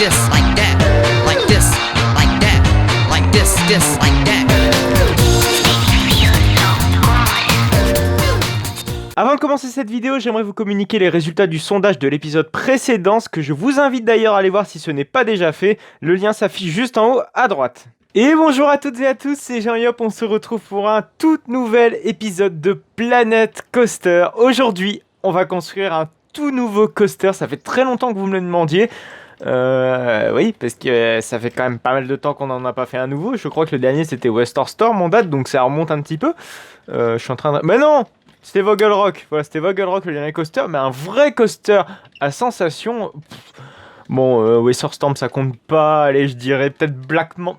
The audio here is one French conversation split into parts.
this, like that, like this, like that, like this, like that. Avant de commencer cette vidéo, j'aimerais vous communiquer les résultats du sondage de l'épisode précédent, ce que je vous invite d'ailleurs à aller voir si ce n'est pas déjà fait. Le lien s'affiche juste en haut à droite. Et bonjour à toutes et à tous, c'est Jean-Yop, on se retrouve pour un tout nouvel épisode de Planet Coaster. Aujourd'hui, on va construire un tout nouveau coaster, ça fait très longtemps que vous me le demandiez. Oui, parce que ça fait quand même pas mal de temps qu'on n'en a pas fait un nouveau. Je crois que le dernier c'était Western Storm en date, donc ça remonte un petit peu. Je suis en train de... Mais non! C'était Vogel Rock, voilà, c'était Vogel Rock le dernier coaster, mais un vrai coaster à sensation. Bon, Western Storm ça compte pas, allez, je dirais peut-être Baron.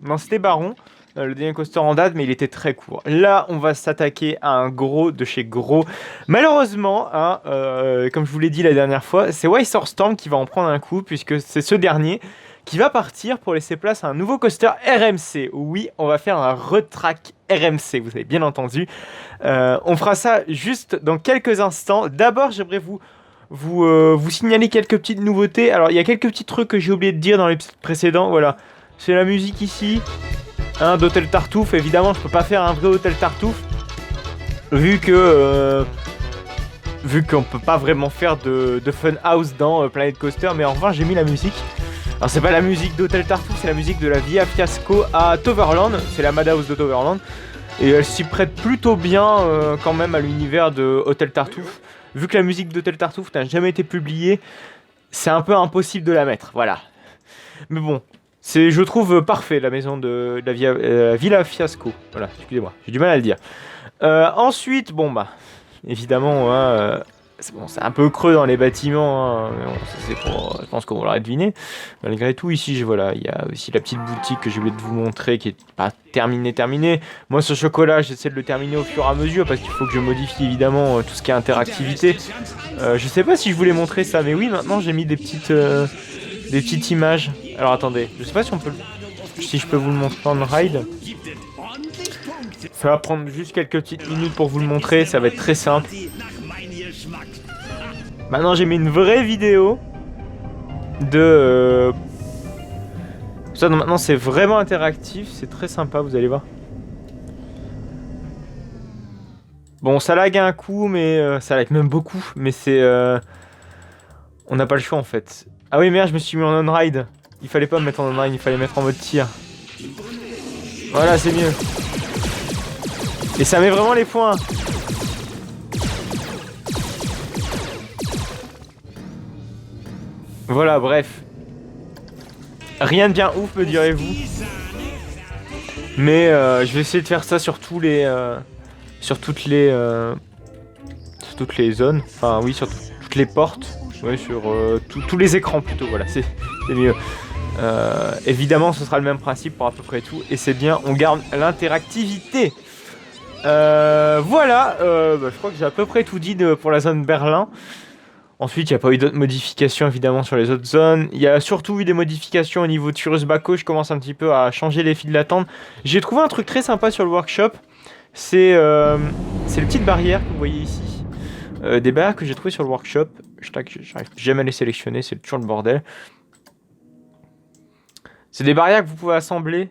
Non, c'était Baron, le dernier coaster en date, mais il était très court. Là, on va s'attaquer à un gros de chez gros. Malheureusement, hein, comme je vous l'ai dit la dernière fois, c'est Western Storm qui va en prendre un coup, puisque c'est ce dernier qui va partir pour laisser place à un nouveau coaster RMC. Oui, on va faire un retrack RMC, vous avez bien entendu. On fera ça juste dans quelques instants. D'abord, j'aimerais vous signaler quelques petites nouveautés. Alors, il y a quelques petits trucs que j'ai oublié de dire dans l'épisode précédent. Voilà, c'est la musique ici, hein, d'Hôtel Tartuffe. Évidemment, je peux pas faire un vrai Hôtel Tartuffe, vu qu'on peut pas vraiment faire de fun house dans Planet Coaster. Mais en revanche, j'ai mis la musique. Alors c'est pas la musique d'Hôtel Tartuffe, c'est la musique de la Via Fiasco à Toverland, c'est la Madhouse de Toverland. Et elle s'y prête plutôt bien quand même à l'univers de Hôtel Tartuffe. Vu que la musique d'Hôtel Tartuffe n'a jamais été publiée, c'est un peu impossible de la mettre, voilà. Mais bon, c'est, je trouve, parfait la maison de la Villa Fiasco. Voilà, excusez-moi, j'ai du mal à le dire. Ensuite, bon bah, évidemment... c'est un peu creux dans les bâtiments, hein, mais bon, je pense qu'on l'aura deviné. Malgré tout, ici, voilà, il y a aussi la petite boutique que j'ai oublié de vous montrer qui est pas terminée. Moi, ce chocolat, j'essaie de le terminer au fur et à mesure parce qu'il faut que je modifie évidemment tout ce qui est interactivité. Je sais pas si je voulais montrer ça, mais oui, maintenant j'ai mis des petites images. Alors attendez, je sais pas si je peux vous le montrer en ride. Ça va prendre juste quelques petites minutes pour vous le montrer, ça va être très simple. Maintenant j'ai mis une vraie vidéo de ça, donc maintenant c'est vraiment interactif, c'est très sympa, vous allez voir. Bon, ça lag un coup, mais ça lag même beaucoup, mais c'est on n'a pas le choix en fait. Ah oui merde, je me suis mis en on-ride. Il fallait pas me mettre en on-ride, il fallait mettre en mode tir. Voilà, c'est mieux. Et ça met vraiment les points. Voilà, bref. Rien de bien ouf, me direz-vous. Mais je vais essayer de faire ça sur toutes les zones. Enfin, oui, sur toutes les portes. Ouais, sur tous les écrans plutôt. Voilà, c'est mieux. Évidemment, ce sera le même principe pour à peu près tout. Et c'est bien, on garde l'interactivité. Voilà, je crois que j'ai à peu près tout dit pour la zone Berlin. Ensuite, il n'y a pas eu d'autres modifications évidemment sur les autres zones. Il y a surtout eu des modifications au niveau de Furious Baco. Je commence un petit peu à changer les files d'attente. J'ai trouvé un truc très sympa sur le workshop. C'est les petites barrières que vous voyez ici. Des barrières que j'ai trouvées sur le workshop. J'arrive jamais à les sélectionner, c'est toujours le bordel. C'est des barrières que vous pouvez assembler.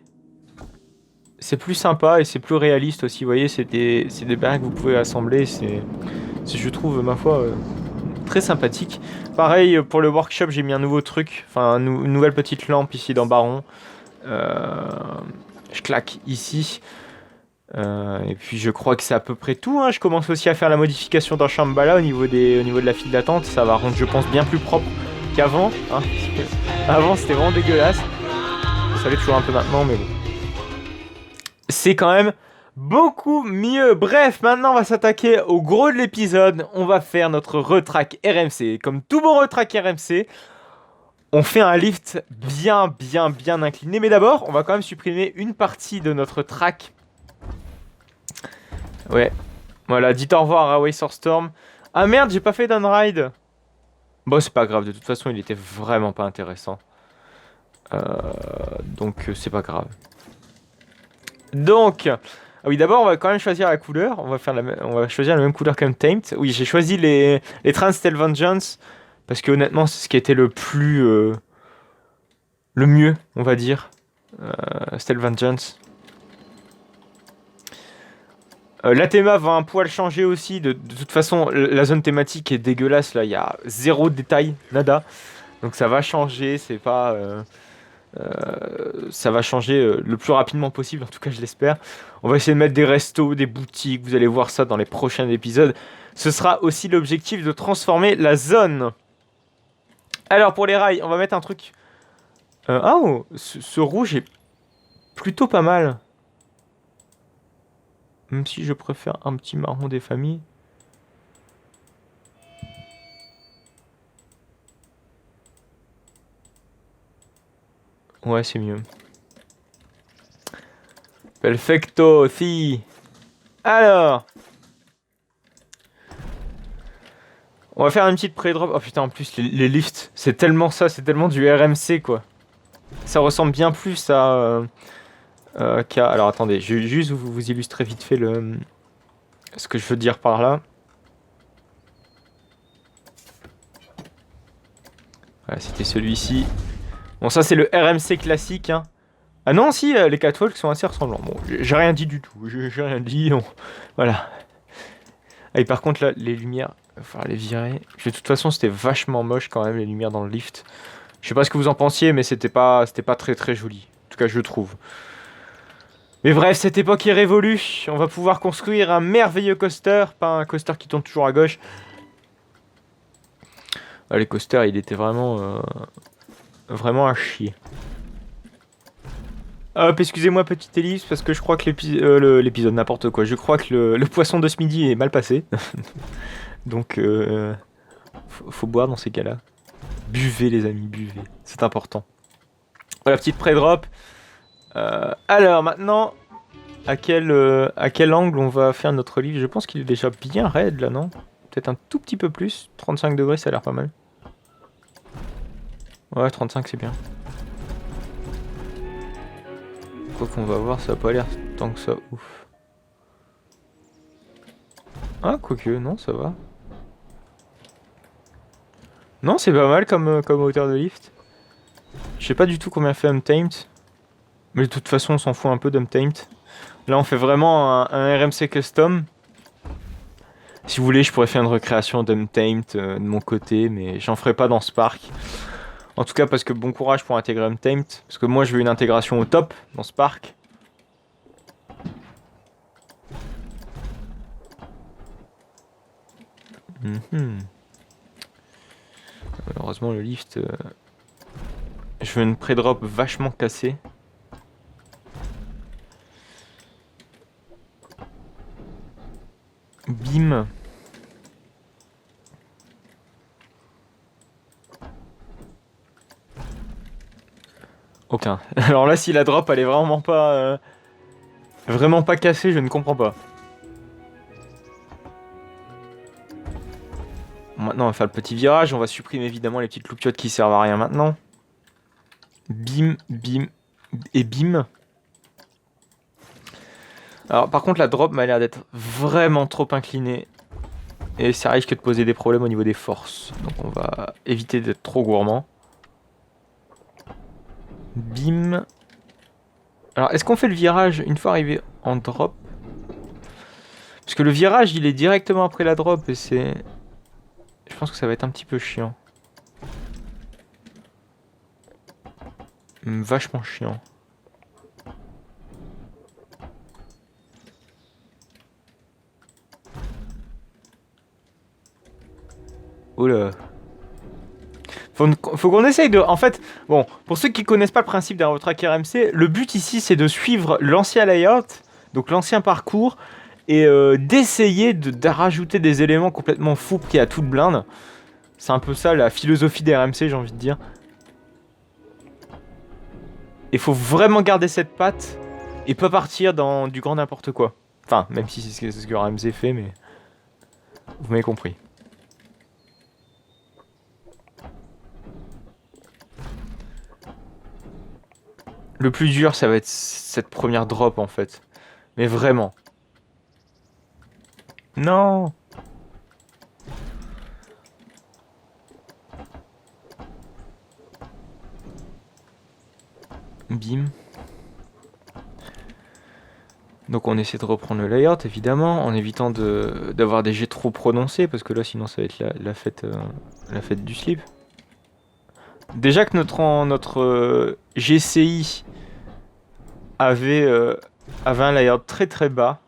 C'est plus sympa et c'est plus réaliste aussi. Vous voyez, c'est des barrières que vous pouvez assembler. C'est je trouve, ma foi... très sympathique. Pareil pour le workshop, j'ai mis un nouveau truc, enfin une nouvelle petite lampe ici dans Baron. Je claque ici. Et puis je crois que c'est à peu près tout. Hein. Je commence aussi à faire la modification dans Shambhala au niveau de la file d'attente. Ça va rendre, je pense, bien plus propre qu'avant. Hein. Avant, c'était vraiment dégueulasse. Ça l'est toujours un peu maintenant, mais bon. C'est quand même beaucoup mieux. Bref, maintenant on va s'attaquer au gros de l'épisode. On va faire notre retrack RMC. Comme tout bon retrack RMC, on fait un lift bien incliné. Mais d'abord, on va quand même supprimer une partie de notre track. Ouais, voilà, dites au revoir à Western Storm. Ah merde, j'ai pas fait downride. Bon, c'est pas grave, de toute façon, il était vraiment pas intéressant. Donc, c'est pas grave. Donc... Ah oui, d'abord, on va quand même choisir la couleur. On va choisir la même couleur comme Tamed. Oui, j'ai choisi les Trans Tale Vengeance parce que honnêtement, c'est ce qui était le plus le mieux, on va dire. Stealth Vengeance. La théma va un poil changer aussi. De toute façon, la zone thématique est dégueulasse. Là, il y a zéro détail, nada. Donc ça va changer. C'est pas. Ça va changer le plus rapidement possible. En tout cas, je l'espère. On va essayer de mettre des restos, des boutiques. Vous allez voir ça dans les prochains épisodes. Ce sera aussi l'objectif de transformer la zone. Alors pour les rails, on va mettre un truc. Oh, ce rouge est plutôt pas mal. Même si je préfère un petit marron des familles. Ouais, c'est mieux. Perfecto, si. Alors. On va faire une petite pré-drop. Oh putain, en plus, les lifts, c'est tellement ça, c'est tellement du RMC, quoi. Ça ressemble bien plus à... Alors attendez, je vais juste vous illustrer vite fait ce que je veux dire par là. Voilà, c'était celui-ci. Bon, ça c'est le RMC classique, hein. Ah non, si, les catwalks sont assez ressemblants. Bon, j'ai rien dit du tout, j'ai rien dit, non. Voilà. Ah, et par contre, là, les lumières, il va falloir les virer. De toute façon, c'était vachement moche quand même, les lumières dans le lift. Je sais pas ce que vous en pensiez, mais c'était pas très très joli. En tout cas, je trouve. Mais bref, cette époque est révolue. On va pouvoir construire un merveilleux coaster, pas un coaster qui tourne toujours à gauche. Ah, les coasters, il était vraiment à chier. Hop, excusez-moi petite ellipse parce que je crois que l'épisode n'importe quoi. Je crois que le poisson de ce midi est mal passé. Donc faut boire dans ces cas-là. Buvez les amis, buvez. C'est important. Voilà, petite pré-drop. Alors maintenant, à quel angle on va faire notre livre? Je pense qu'il est déjà bien raide là, non? Peut-être un tout petit peu plus. 35 degrés, ça a l'air pas mal. Ouais, 35 c'est bien. Quoi qu'on va voir, ça a pas l'air tant que ça ouf. Ah, quoique, non, ça va. Non, c'est pas mal comme hauteur de lift. Je sais pas du tout combien fait Untamed. Mais de toute façon, on s'en fout un peu d'Untamed. Là, on fait vraiment un RMC custom. Si vous voulez, je pourrais faire une recréation d'Untamed de mon côté, mais j'en ferai pas dans ce parc. En tout cas, parce que bon courage pour intégrer Untamed. Parce que moi, je veux une intégration au top dans ce parc. Malheureusement, le lift... Je veux une pré-drop vachement cassée. Bim. Aucun. Alors là, si la drop elle est vraiment pas cassée, je ne comprends pas. Bon, maintenant, on va faire le petit virage. On va supprimer évidemment les petites loupiottes qui servent à rien maintenant. Bim, bim et bim. Alors par contre, la drop m'a l'air d'être vraiment trop inclinée. Et ça risque de poser des problèmes au niveau des forces. Donc on va éviter d'être trop gourmand. Bim. Alors est-ce qu'on fait le virage une fois arrivé en drop? Parce que le virage il est directement après la drop et c'est... Je pense que ça va être un petit peu chiant. Vachement chiant. Oula. Faut qu'on essaye de... En fait, bon, pour ceux qui connaissent pas le principe d'un track RMC, le but ici c'est de suivre l'ancien layout, donc l'ancien parcours, et d'essayer de rajouter des éléments complètement fous qui a toute blinde. C'est un peu ça la philosophie des RMC, j'ai envie de dire. Il faut vraiment garder cette patte et pas partir dans du grand n'importe quoi. Enfin, même si c'est ce que RMC fait, mais... Vous m'avez compris. Le plus dur, ça va être cette première drop, en fait. Mais vraiment. Non! bim. Donc on essaie de reprendre le layout évidemment en évitant d'avoir des jets trop prononcés parce que là sinon ça va être la fête du slip. Déjà que notre GCI avait un layout très très bas,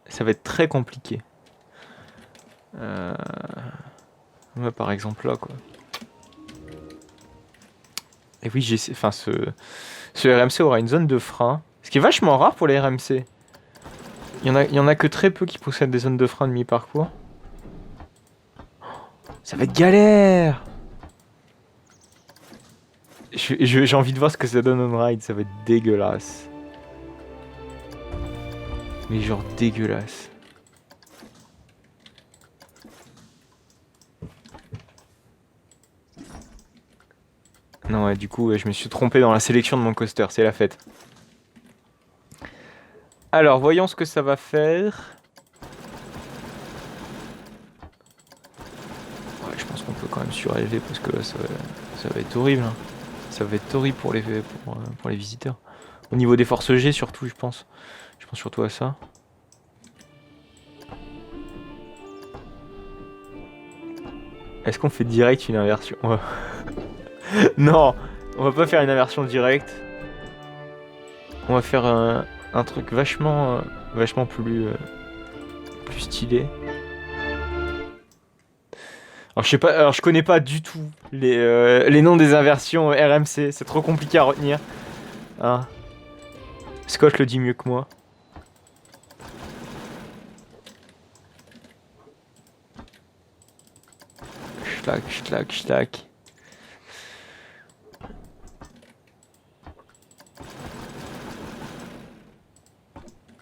ça va être très compliqué. Ouais, par exemple là quoi. Et oui, ce RMC aura une zone de frein, ce qui est vachement rare pour les RMC. Il y en a que très peu qui possèdent des zones de frein de mi-parcours. Ça va être galère. J'ai envie de voir ce que ça donne on ride, ça va être dégueulasse. Mais genre dégueulasse. Non ouais, du coup je me suis trompé dans la sélection de mon coaster, c'est la fête. Alors voyons ce que ça va faire. Ouais, je pense qu'on peut quand même surélever parce que là ça va être horrible. Hein. Ça va être horrible pour les visiteurs. Au niveau des forces G surtout je pense. Je pense surtout à ça. Est-ce qu'on fait direct une inversion? Non, on va pas faire une inversion directe. On va faire un truc vachement plus stylé. Alors je sais pas, alors je connais pas du tout les noms des inversions RMC, c'est trop compliqué à retenir. Hein. Scott le dit mieux que moi. Schlack.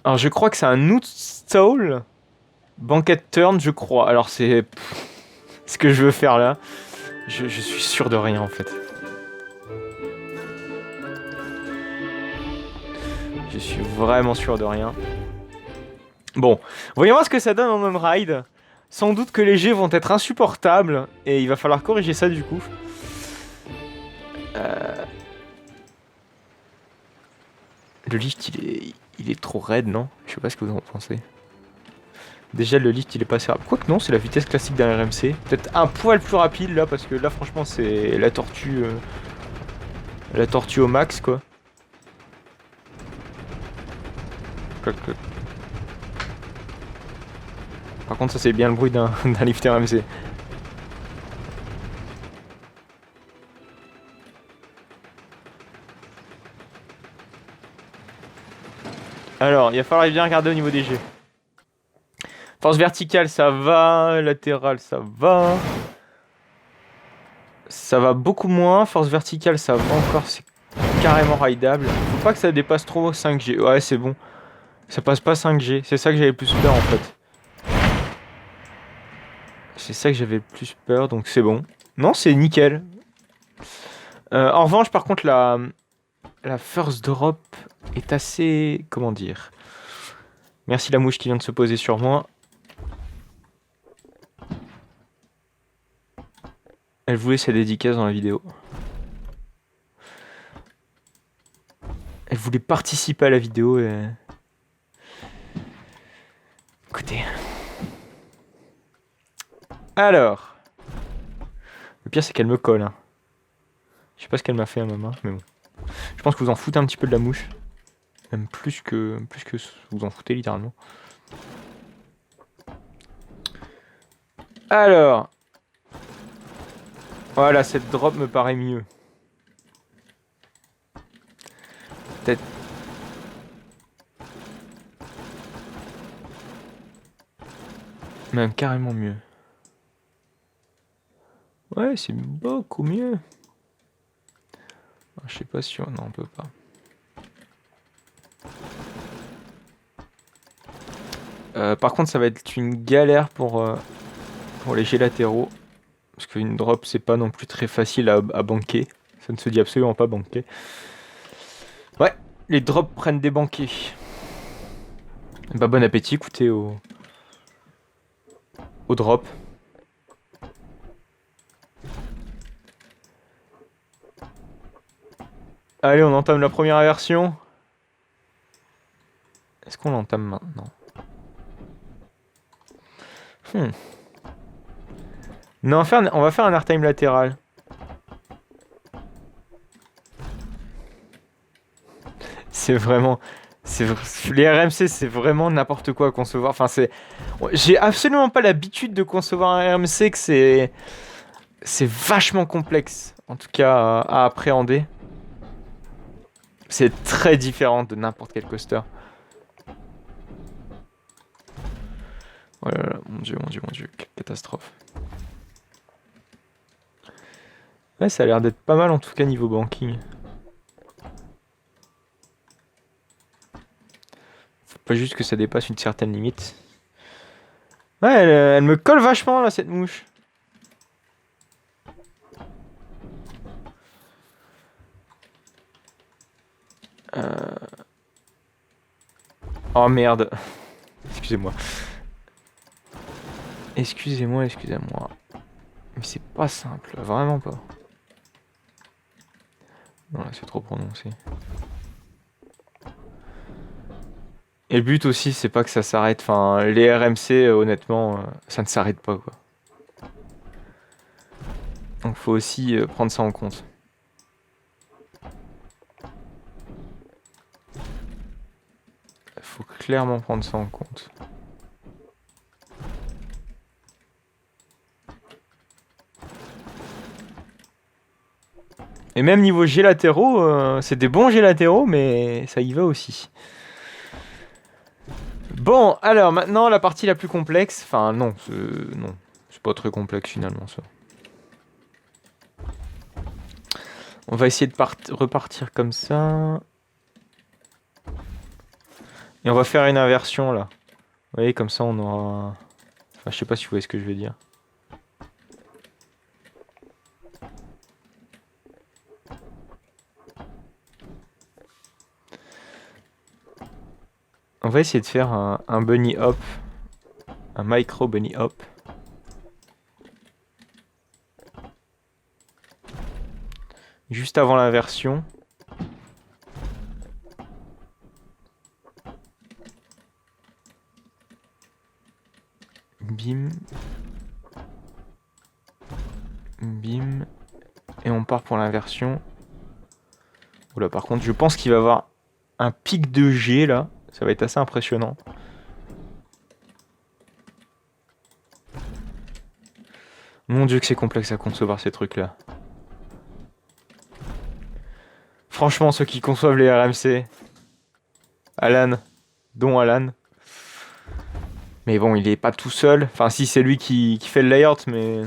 Alors je crois que c'est un outstall banquet turn, je crois. Alors c'est ce que je veux faire là. Je suis sûr de rien en fait. Je suis vraiment sûr de rien. Bon, voyons voir ce que ça donne en on-ride. Sans doute que les jets vont être insupportables et il va falloir corriger ça du coup. Le lift il est trop raide, non? Je sais pas ce que vous en pensez. Déjà le lift il est passé rapide. Quoique non, c'est la vitesse classique d'un RMC. Peut-être un poil plus rapide là parce que là franchement c'est la tortue au max quoi. Par contre ça c'est bien le bruit d'un lift RMC. Alors il va falloir bien regarder au niveau des jets. Force verticale ça va, latérale ça va. Ça va beaucoup moins, force verticale ça va encore, c'est carrément rideable. Faut pas que ça dépasse trop 5G. Ouais c'est bon. Ça passe pas 5G, c'est ça que j'avais le plus peur en fait. C'est ça que j'avais le plus peur, donc c'est bon. Non, c'est nickel. En revanche, par contre, la first drop est assez... Comment dire? Merci la mouche qui vient de se poser sur moi. Elle voulait sa dédicace dans la vidéo. Elle voulait participer à la vidéo et... Écoutez... Alors... Le pire, c'est qu'elle me colle. Hein. Je sais pas ce qu'elle m'a fait à ma main, mais bon. Je pense que vous en foutez un petit peu de la mouche. Même plus que vous en foutez littéralement. Alors... Voilà, cette drop me paraît mieux. Peut-être... Même carrément mieux. Ouais, c'est beaucoup mieux. Je sais pas si... Non, on peut pas. Par contre, ça va être une galère pour les jets latéraux. Parce qu'une drop, c'est pas non plus très facile à banquer. Ça ne se dit absolument pas banquer. Ouais, les drops prennent des banquets. Bah, bon appétit, écoutez, au drop. Allez, on entame la première version. Est-ce qu'on l'entame maintenant? Non, on va faire un airtime latéral. C'est vraiment... Les RMC, c'est vraiment n'importe quoi à concevoir. Enfin, j'ai absolument pas l'habitude de concevoir un RMC, que c'est vachement complexe, en tout cas à appréhender. C'est très différent de n'importe quel coaster. Oh là là, mon dieu, quelle catastrophe. Ouais, ça a l'air d'être pas mal en tout cas niveau banking. Faut pas juste que ça dépasse une certaine limite. Ouais, elle me colle vachement là, cette mouche. Oh merde. Excusez-moi. Excusez-moi. Mais c'est pas simple, vraiment pas. Non, là c'est trop prononcé. Et le but aussi, c'est pas que ça s'arrête. Enfin, les RMC, honnêtement, ça ne s'arrête pas, quoi. Donc faut aussi prendre ça en compte. Faut clairement prendre ça en compte. Et même niveau G latéraux, c'est des bons G latéraux, mais ça y va aussi. Bon, alors maintenant la partie la plus complexe. Enfin non, c'est pas très complexe finalement ça. On va essayer de repartir comme ça. Et on va faire une inversion là. Vous voyez, comme ça on aura... Enfin, je sais pas si vous voyez ce que je veux dire. On va essayer de faire un bunny hop. Un micro bunny hop. Juste avant l'inversion. Bim. Bim. Et on part pour l'inversion. Oula, par contre, je pense qu'il va y avoir un pic de G là. Ça va être assez impressionnant. Mon dieu que c'est complexe à concevoir ces trucs là. Franchement, ceux qui conçoivent les RMC. Alan. Dont Alan. Mais bon, il est pas tout seul. Enfin, si, c'est lui qui fait le layout, mais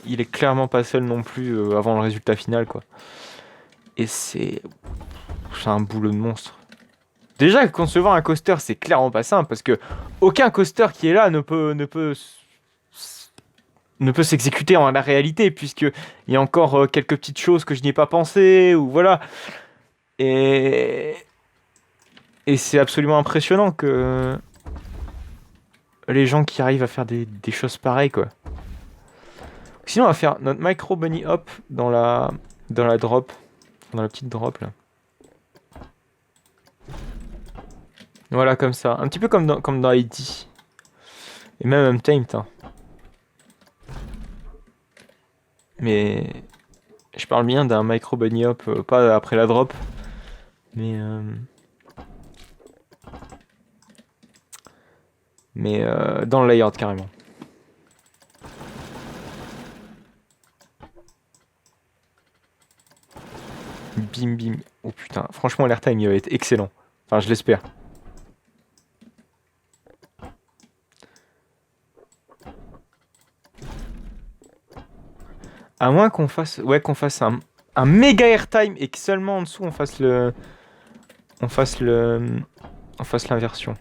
il est clairement pas seul non plus avant le résultat final, quoi. Et c'est un boulot de monstre. Déjà, concevoir un coaster, c'est clairement pas simple, parce que aucun coaster qui est là ne peut s'exécuter en la réalité, puisqu'il y a encore quelques petites choses que je n'y ai pas pensé, ou voilà. Et c'est absolument impressionnant que les gens qui arrivent à faire des choses pareilles, quoi. Sinon, on va faire notre micro bunny hop dans la drop, dans la petite drop là. Voilà, comme ça, un petit peu comme dans ID. Et même Untamed, hein. Mais je parle bien d'un micro bunny hop, pas après la drop, mais dans le layout carrément. Bim bim. Oh putain, franchement l'airtime il va être excellent. Enfin, je l'espère. À moins qu'on fasse, un méga airtime et que seulement en dessous on fasse l'inversion.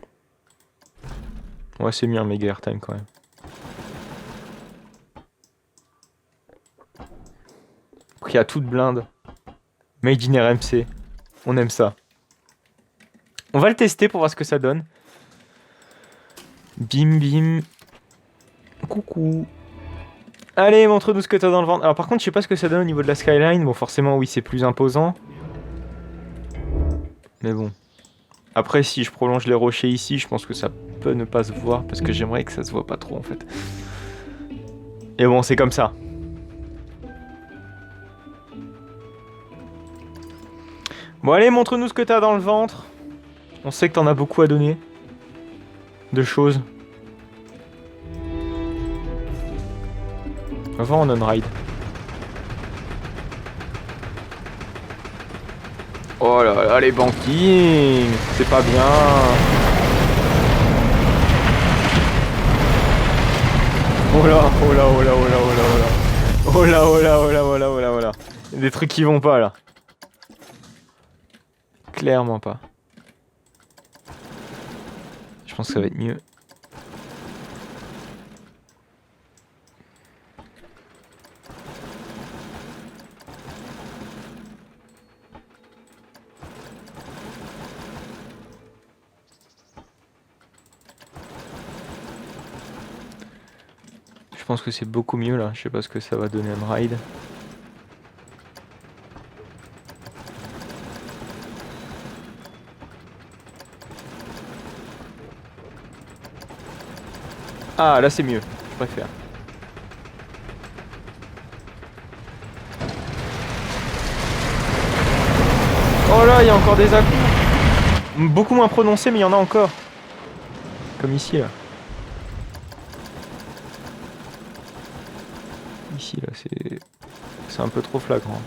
Ouais, c'est mieux un méga airtime quand même. Pris à toute blinde. Made in RMC. On aime ça. On va le tester pour voir ce que ça donne. Bim bim. Coucou. Allez, montre-nous ce que t'as dans le ventre. Alors par contre, je sais pas ce que ça donne au niveau de la skyline. Bon, forcément, oui, c'est plus imposant. Mais bon. Après, si je prolonge les rochers ici, je pense que ça peut ne pas se voir parce que j'aimerais que ça se voit pas trop en fait. Et bon, c'est comme ça. Bon, allez, montre-nous ce que t'as dans le ventre. On sait que t'en as beaucoup à donner. De choses. Va en on-ride. Oh là là, les banquines. C'est pas bien. Oh là, oh là, oh là, oh là, oh là, oh là. Oh là, oh là, oh là, oh là, oh là, oh là. Il y a des trucs qui vont pas là. Clairement pas. Je pense que ça va être mieux. Je pense que c'est beaucoup mieux là. Je sais pas ce que ça va donner un ride. Ah, là c'est mieux, je préfère. Oh là, il y a encore des à-coups. Beaucoup moins prononcés, mais il y en a encore. Comme ici, là. Ici, là, c'est un peu trop flagrant.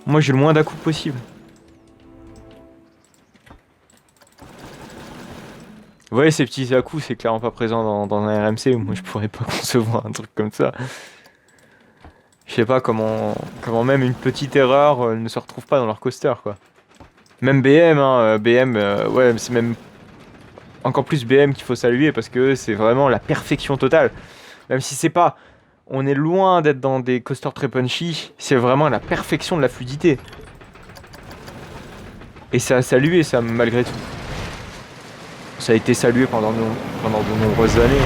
Moi, j'ai le moins d'à-coups possible. Vous voyez, ces petits à-coups, c'est clairement pas présent dans un RMC. Moi, je pourrais pas concevoir un truc comme ça. Je sais pas comment même une petite erreur ne se retrouve pas dans leur coaster, quoi. Même BM, hein, BM, ouais, c'est même encore plus BM qu'il faut saluer parce que c'est vraiment la perfection totale. Même si c'est pas, on est loin d'être dans des coasters très punchy, c'est vraiment la perfection de la fluidité. Et ça a salué ça malgré tout. Ça a été salué pendant de nombreuses années.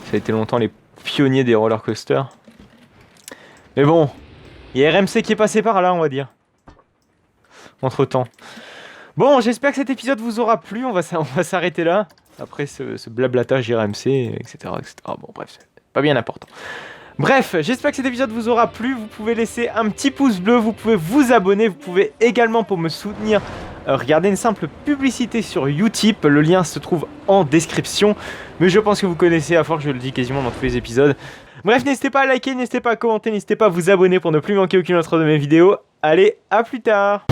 Ça a été longtemps les pionniers des roller coasters. Mais bon, il y a RMC qui est passé par là, on va dire. Entre temps. Bon, j'espère que cet épisode vous aura plu. On va s'arrêter là. Après ce blablatage RMC, etc., etc. Bon, bref, c'est pas bien important. Bref, j'espère que cet épisode vous aura plu. Vous pouvez laisser un petit pouce bleu. Vous pouvez vous abonner. Vous pouvez également, pour me soutenir, regarder une simple publicité sur Utip. Le lien se trouve en description. Mais je pense que vous connaissez à force, je le dis quasiment dans tous les épisodes. Bref, n'hésitez pas à liker, n'hésitez pas à commenter, n'hésitez pas à vous abonner pour ne plus manquer aucune autre de mes vidéos. Allez, à plus tard!